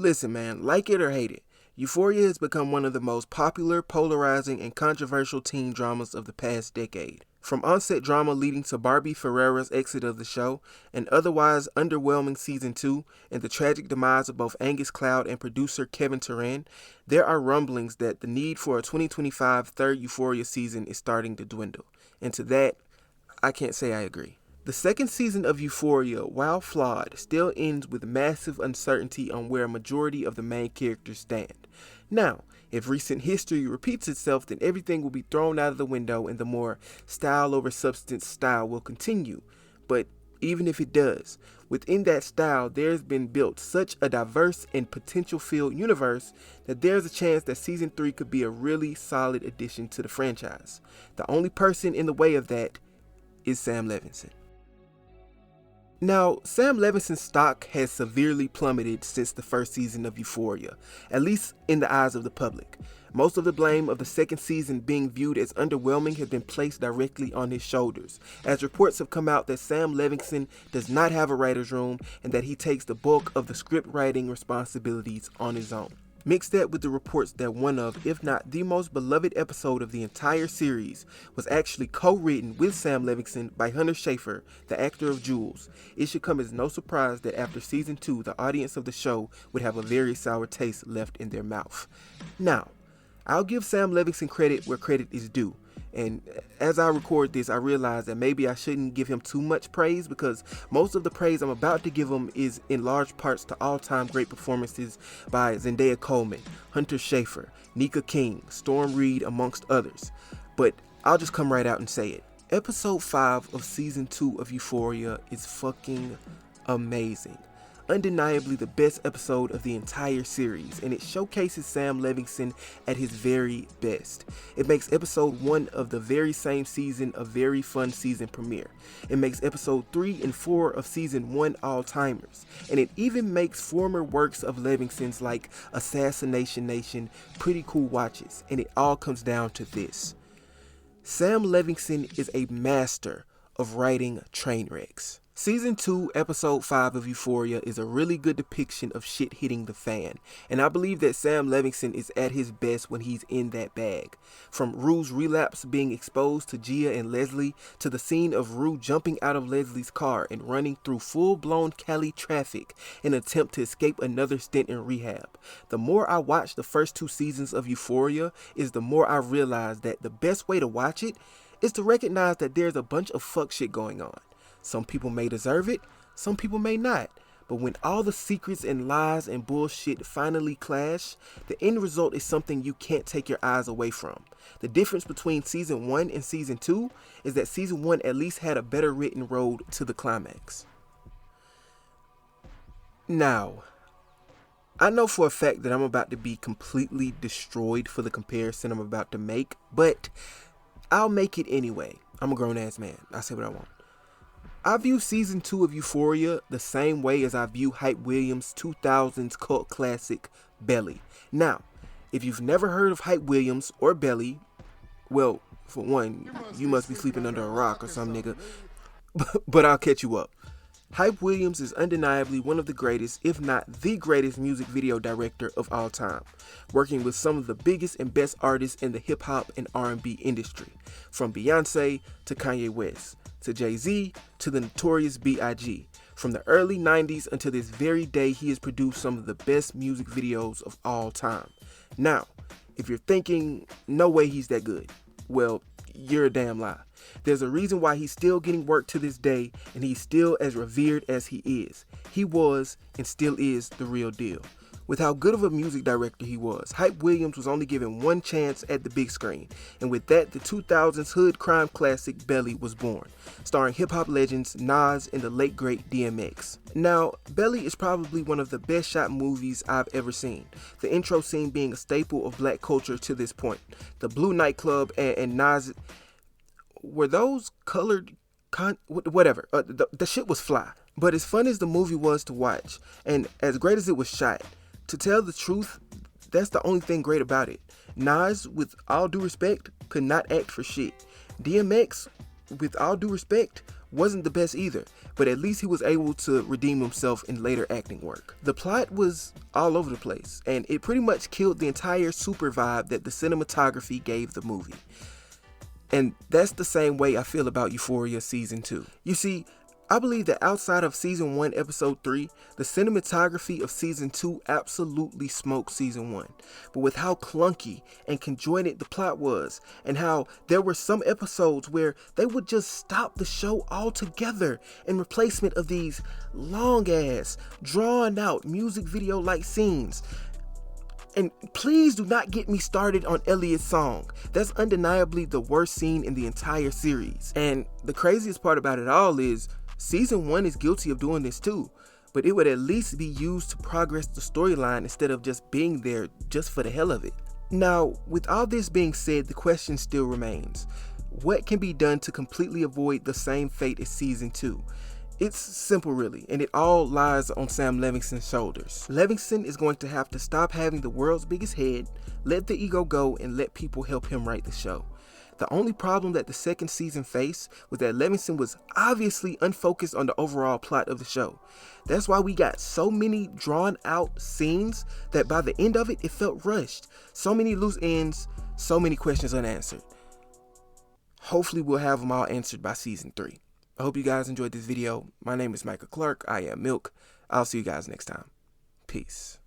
Listen, man, like it or hate it, Euphoria has become one of the most popular, polarizing, and controversial teen dramas of the past decade. From onset drama leading to Barbie Ferreira's exit of the show, an otherwise underwhelming season 2, and the tragic demise of both Angus Cloud and producer Kevin Turan, there are rumblings that the need for a 2025 third Euphoria season is starting to dwindle. And to that, I can't say I agree. The second season of Euphoria, while flawed, still ends with massive uncertainty on where a majority of the main characters stand. Now, if recent history repeats itself, then everything will be thrown out of the window and the more style over substance style will continue. But even if it does, within that style, there's been built such a diverse and potential-filled universe that there's a chance that Season 3 could be a really solid addition to the franchise. The only person in the way of that is Sam Levinson. Now, Sam Levinson's stock has severely plummeted since the first season of Euphoria, at least in the eyes of the public. Most of the blame of the second season being viewed as underwhelming has been placed directly on his shoulders, as reports have come out that Sam Levinson does not have a writer's room and that he takes the bulk of the script writing responsibilities on his own. Mix that with the reports that one of, if not the most beloved episode of the entire series, was actually co-written with Sam Levinson by Hunter Schafer, the actor of Jules. It should come as no surprise that after season 2, the audience of the show would have a very sour taste left in their mouth. Now, I'll give Sam Levinson credit where credit is due. And as I record this, I realize that maybe I shouldn't give him too much praise because most of the praise I'm about to give him is in large parts to all-time great performances by Zendaya Coleman, Hunter Schafer, Nika King, Storm Reed, amongst others. But I'll just come right out and say it. Episode 5 of Season 2 of Euphoria is fucking amazing. Undeniably the best episode of the entire series, and it showcases Sam Levinson at his very best. It makes episode 1 of the very same season a very fun season premiere. It makes episode 3 and 4 of season 1 all-timers, and it even makes former works of Levinson's like Assassination Nation pretty cool watches, and it all comes down to this. Sam Levinson is a master of writing train wrecks. Season 2, Episode 5 of Euphoria is a really good depiction of shit hitting the fan, and I believe that Sam Levinson is at his best when he's in that bag. From Rue's relapse being exposed to Gia and Leslie, to the scene of Rue jumping out of Leslie's car and running through full-blown Cali traffic in an attempt to escape another stint in rehab. The more I watch the first 2 seasons of Euphoria, is the more I realize that the best way to watch it is to recognize that there's a bunch of fuck shit going on. Some people may deserve it, some people may not. But when all the secrets and lies and bullshit finally clash, the end result is something you can't take your eyes away from. The difference between season 1 and season 2 is that season 1 at least had a better written road to the climax. Now, I know for a fact that I'm about to be completely destroyed for the comparison I'm about to make, but I'll make it anyway. I'm a grown ass man. I say what I want. I view season 2 of Euphoria the same way as I view Hype Williams' 2000s cult classic, Belly. Now, if you've never heard of Hype Williams or Belly, well, for one, you must be sleeping under a rock or some nigga, but I'll catch you up. Hype Williams is undeniably one of the greatest, if not the greatest music video director of all time, working with some of the biggest and best artists in the hip-hop and R&B industry, from Beyonce to Kanye West, to Jay-Z, to the notorious B.I.G. From the early 90s until this very day, he has produced some of the best music videos of all time. Now, if you're thinking, no way he's that good, well, you're a damn lie. There's a reason why he's still getting work to this day, and he's still as revered as he is. He was, and still is, the real deal. With how good of a music director he was, Hype Williams was only given one chance at the big screen, and with that, the 2000s hood crime classic Belly was born, starring hip-hop legends Nas and the late great DMX. Now, Belly is probably one of the best shot movies I've ever seen, the intro scene being a staple of black culture to this point. The blue nightclub and Nas, were those colored whatever, the shit was fly. But as fun as the movie was to watch, and as great as it was shot, to tell the truth, that's the only thing great about it. Nas, with all due respect, could not act for shit. DMX, with all due respect, wasn't the best either, but at least he was able to redeem himself in later acting work. The plot was all over the place, and it pretty much killed the entire super vibe that the cinematography gave the movie. And that's the same way I feel about Euphoria Season 2. You see, I believe that outside of Season 1, Episode 3, the cinematography of Season 2 absolutely smoked Season 1. But with how clunky and conjoined the plot was, and how there were some episodes where they would just stop the show altogether in replacement of these long-ass, drawn-out music video-like scenes. And please do not get me started on Elliot's song. That's undeniably the worst scene in the entire series. And the craziest part about it all is, Season 1 is guilty of doing this too, but it would at least be used to progress the storyline instead of just being there just for the hell of it. Now, with all this being said, the question still remains. What can be done to completely avoid the same fate as Season 2? It's simple really, and it all lies on Sam Levinson's shoulders. Levinson is going to have to stop having the world's biggest head, let the ego go, and let people help him write the show. The only problem that the second season faced was that Levinson was obviously unfocused on the overall plot of the show. That's why we got so many drawn out scenes that by the end of it, it felt rushed. So many loose ends, so many questions unanswered. Hopefully we'll have them all answered by Season 3. I hope you guys enjoyed this video. My name is Michael Clark. I am Milk. I'll see you guys next time. Peace.